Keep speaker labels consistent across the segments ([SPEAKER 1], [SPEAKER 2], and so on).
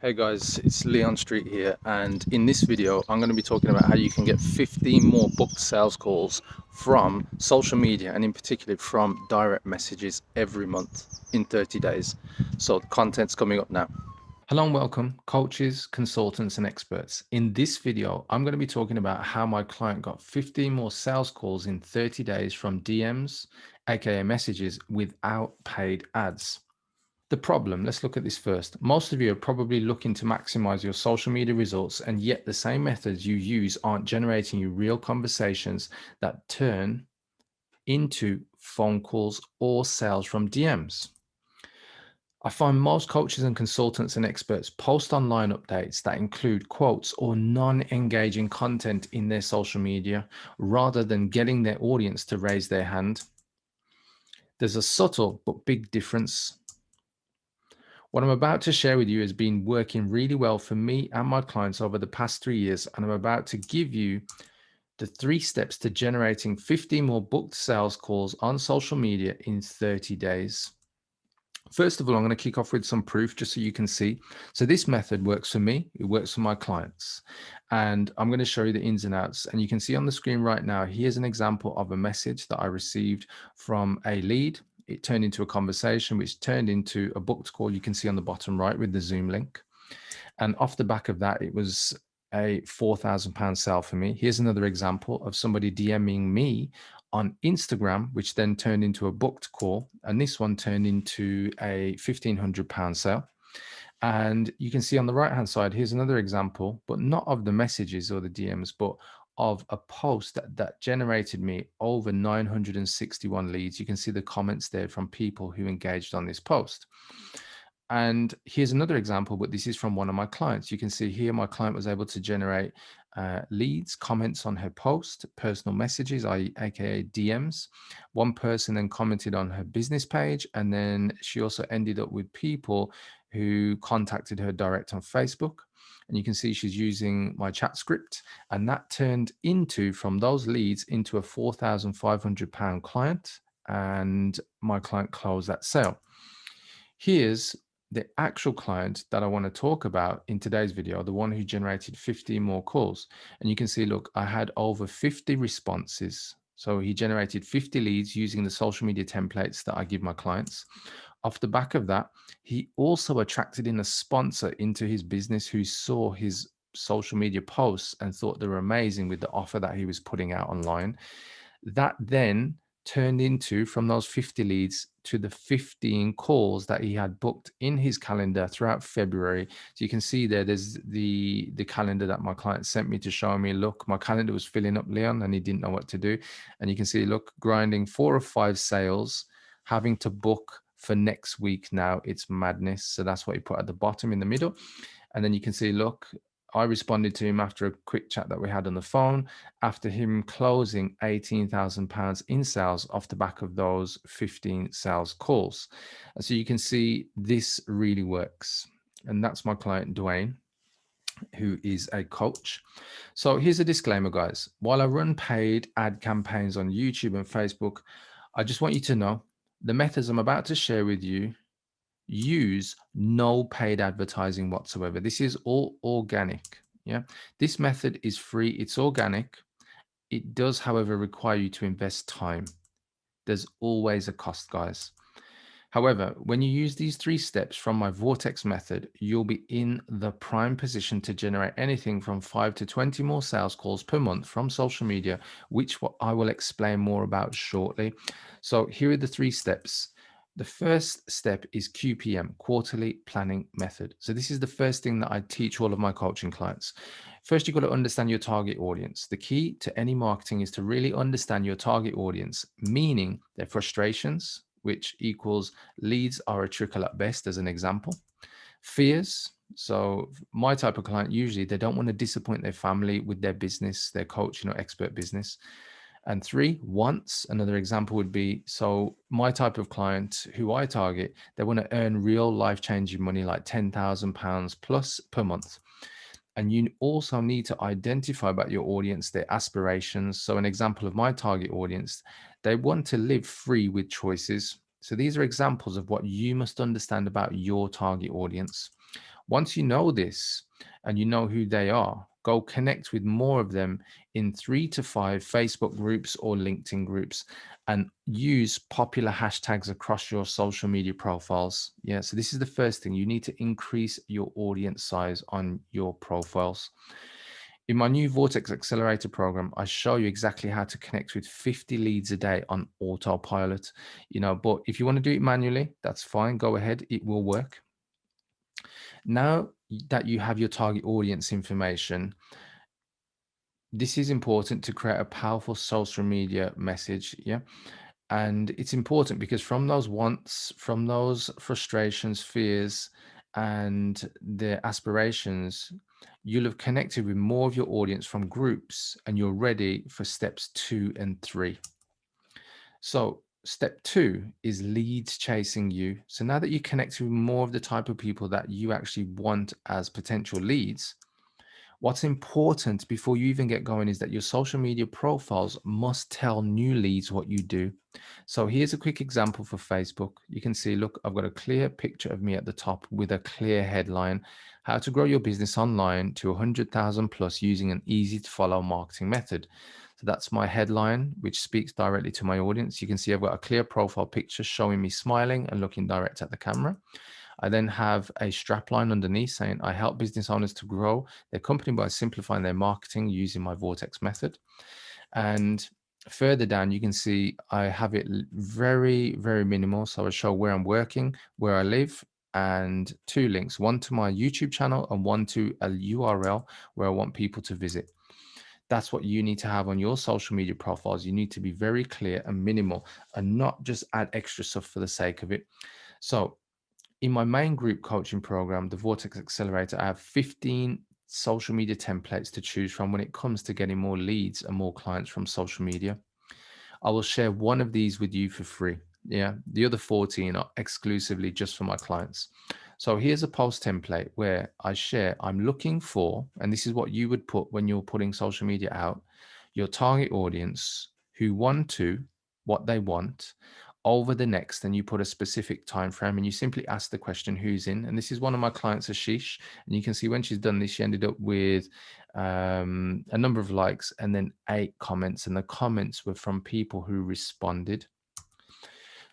[SPEAKER 1] Hey guys, it's Leon Street here, and in this video I'm going to be talking about how you can get 15 more booked sales calls from social media, and in particular from direct messages every month in 30 days. So the content's coming up now.
[SPEAKER 2] Hello and welcome, coaches, consultants, and experts. In this video, I'm going to be talking about how my client got 15 more sales calls in 30 days from DMs, aka messages, without paid ads. The problem, let's look at this first. Most of you are probably looking to maximize your social media results, and yet the same methods you use aren't generating you real conversations that turn into phone calls or sales from DMs. I find most coaches and consultants and experts post online updates that include quotes or non engaging content in their social media rather than getting their audience to raise their hand. There's a subtle but big difference. What I'm about to share with you has been working really well for me and my clients over the past 3 years, and I'm about to give you the 3 steps to generating 50 more booked sales calls on social media in 30 days. First of all, I'm going to kick off with some proof just so you can see. So this method works for me, it works for my clients. And I'm going to show you the ins and outs. And you can see on the screen right now, here's an example of a message that I received from a lead. It turned into a conversation, which turned into a booked call. You can see on the bottom right with the Zoom link. And off the back of that, it was a £4,000 sale for me. Here's another example of somebody DMing me on Instagram, which then turned into a booked call. And this one turned into a £1,500 sale. And you can see on the right hand side, here's another example, but not of the messages or the DMs, but of a post that generated me over 961 leads. You can see the comments there from people who engaged on this post. And here's another example, but this is from one of my clients. You can see here my client was able to generate leads, comments on her post, personal messages, aka DMs. One person then commented on her business page, and then she also ended up with people who contacted her direct on Facebook. And you can see she's using my chat script, and that turned into, from those leads, into a £4,500 client, and my client closed that sale. Here's the actual client that I want to talk about in today's video, the one who generated 15 more calls. And you can see, look, I had over 50 responses. So he generated 50 leads using the social media templates that I give my clients. Off the back of that, he also attracted in a sponsor into his business who saw his social media posts and thought they were amazing with the offer that he was putting out online. That then turned into, from those 50 leads, to the 15 calls that he had booked in his calendar throughout February. So you can see there's the calendar that my client sent me to show me, look, my calendar was filling up, Leon, and he didn't know what to do. And you can see, look, grinding 4 or 5 sales, having to book for next week now. It's madness. So that's what he put at the bottom in the middle. And then you can see, look, I responded to him after a quick chat that we had on the phone, after him closing £18,000 in sales off the back of those 15 sales calls. And so you can see this really works. And that's my client, Dwayne, who is a coach. So here's a disclaimer, guys. While I run paid ad campaigns on YouTube and Facebook, I just want you to know the methods I'm about to share with you use no paid advertising whatsoever. This is all organic. Yeah. This method is free. It's organic. It does, however, require you to invest time. There's always a cost, guys. However, when you use these 3 steps from my Vortex method, you'll be in the prime position to generate anything from 5 to 20 more sales calls per month from social media, which I will explain more about shortly. So here are the 3 steps. The first step is QPM, quarterly planning method. So this is the first thing that I teach all of my coaching clients. First, you've got to understand your target audience. The key to any marketing is to really understand your target audience, meaning their frustrations, which equals leads are a trickle at best, as an example. Fears. So my type of client, usually they don't want to disappoint their family with their business, their coach, expert business. And 3, wants. Another example would be, so my type of client who I target, they want to earn real life-changing money like £10,000 plus per month. And you also need to identify about your audience, their aspirations. So an example of my target audience, they want to live free with choices. So these are examples of what you must understand about your target audience. Once you know this and you know who they are, go connect with more of them in 3 to 5 Facebook groups or LinkedIn groups and use popular hashtags across your social media profiles. Yeah, so this is the first thing. You need to increase your audience size on your profiles. In my new Vortex Accelerator program, I show you exactly how to connect with 50 leads a day on autopilot. But if you want to do it manually, that's fine. Go ahead, it will work. Now that you have your target audience information, this is important to create a powerful social media message. Yeah. And it's important because from those wants, from those frustrations, fears, and their aspirations, you'll have connected with more of your audience from groups and you're ready for steps 2 and 3. So, step 2 is leads chasing you. So, now that you connect with more of the type of people that you actually want as potential leads, what's important before you even get going is that your social media profiles must tell new leads what you do. So here's a quick example for Facebook. You can see, look, I've got a clear picture of me at the top with a clear headline: how to grow your business online to 100,000 plus using an easy to follow marketing method. So that's my headline, which speaks directly to my audience. You can see I've got a clear profile picture showing me smiling and looking direct at the camera. I then have a strapline underneath saying, I help business owners to grow their company by simplifying their marketing using my Vortex method. And further down, you can see I have it very, very minimal. So I show where I'm working, where I live, and 2 links, one to my YouTube channel and one to a URL where I want people to visit. That's what you need to have on your social media profiles. You need to be very clear and minimal and not just add extra stuff for the sake of it. So in my main group coaching program, the Vortex Accelerator, I have 15 social media templates to choose from when it comes to getting more leads and more clients from social media. I will share one of these with you for free. Yeah. The other 14 are exclusively just for my clients. So here's a post template where I share, I'm looking for, and this is what you would put when you're putting social media out, your target audience who want to, what they want over the next, and you put a specific time frame and you simply ask the question, who's in? And this is one of my clients, Ashish, and you can see when she's done this, she ended up with a number of likes and then 8 comments, and the comments were from people who responded.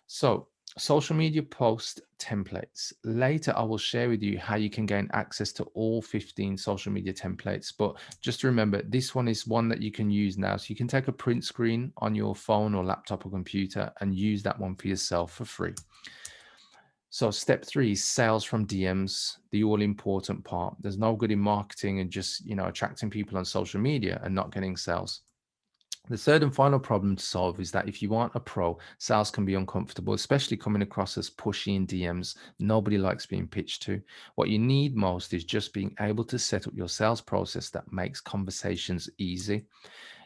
[SPEAKER 2] So social media post templates. Later, I will share with you how you can gain access to all 15 social media templates. But just remember, this one is one that you can use now. So you can take a print screen on your phone or laptop or computer and use that one for yourself for free. So step 3 is sales from DMs, the all important part. There's no good in marketing and just, attracting people on social media and not getting sales. The third and final problem to solve is that if you aren't a pro, sales can be uncomfortable, especially coming across as pushy in DMs. Nobody likes being pitched to. What you need most is just being able to set up your sales process that makes conversations easy.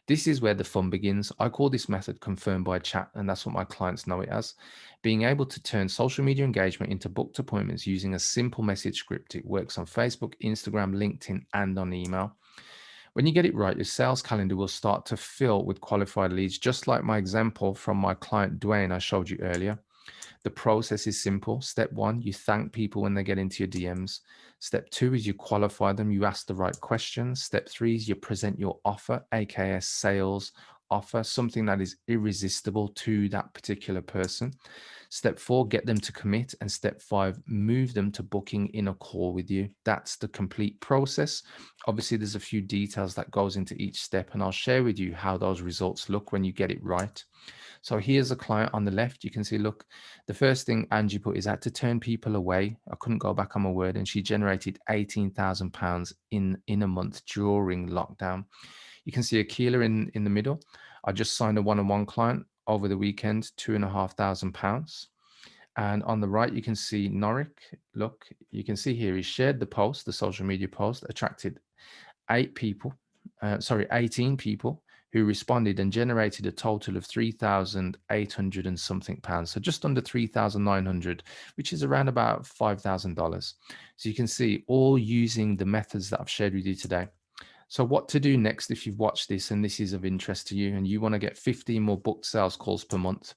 [SPEAKER 2] This is where the fun begins. I call this method confirmed by chat, and that's what my clients know it as. Being able to turn social media engagement into booked appointments using a simple message script. It works on Facebook, Instagram, LinkedIn, and on email. When you get it right, your sales calendar will start to fill with qualified leads, just like my example from my client Dwayne I showed you earlier. The process is simple. Step 1, you thank people when they get into your DMs. Step 2 is you qualify them, you ask the right questions. Step 3 is you present your offer, aka sales offer, something that is irresistible to that particular person. Step 4, get them to commit. And step 5, move them to booking in a call with you. That's the complete process. Obviously, there's a few details that goes into each step, and I'll share with you how those results look when you get it right. So here's a client on the left. You can see, look, the first thing Angie put is I had to turn people away. I couldn't go back on my word. And she generated £18,000 in a month during lockdown. You can see Akila in the middle. I just signed a one-on-one client over the weekend, £2,500. And on the right, you can see Norik. Look, you can see here, he shared the post, the social media post, attracted 18 people who responded and generated a total of 3,800 and something pounds. So just under 3,900, which is around about $5,000. So you can see all using the methods that I've shared with you today. So what to do next if you've watched this and this is of interest to you and you want to get 15 more booked sales calls per month.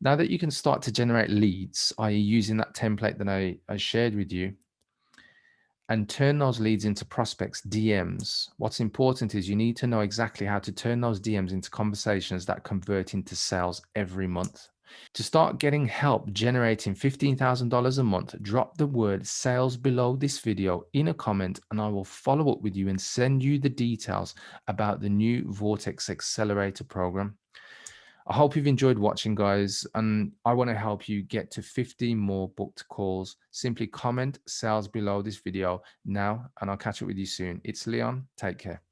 [SPEAKER 2] Now that you can start to generate leads, i.e. using that template that I shared with you, and turn those leads into prospects, DMs. What's important is you need to know exactly how to turn those DMs into conversations that convert into sales every month. To start getting help generating $15,000 a month, drop the word sales below this video in a comment, and I will follow up with you and send you the details about the new Vortex Accelerator program. I hope you've enjoyed watching, guys, and I want to help you get to 50 more booked calls. Simply comment sales below this video now, and I'll catch up with you soon. It's Leon. Take care.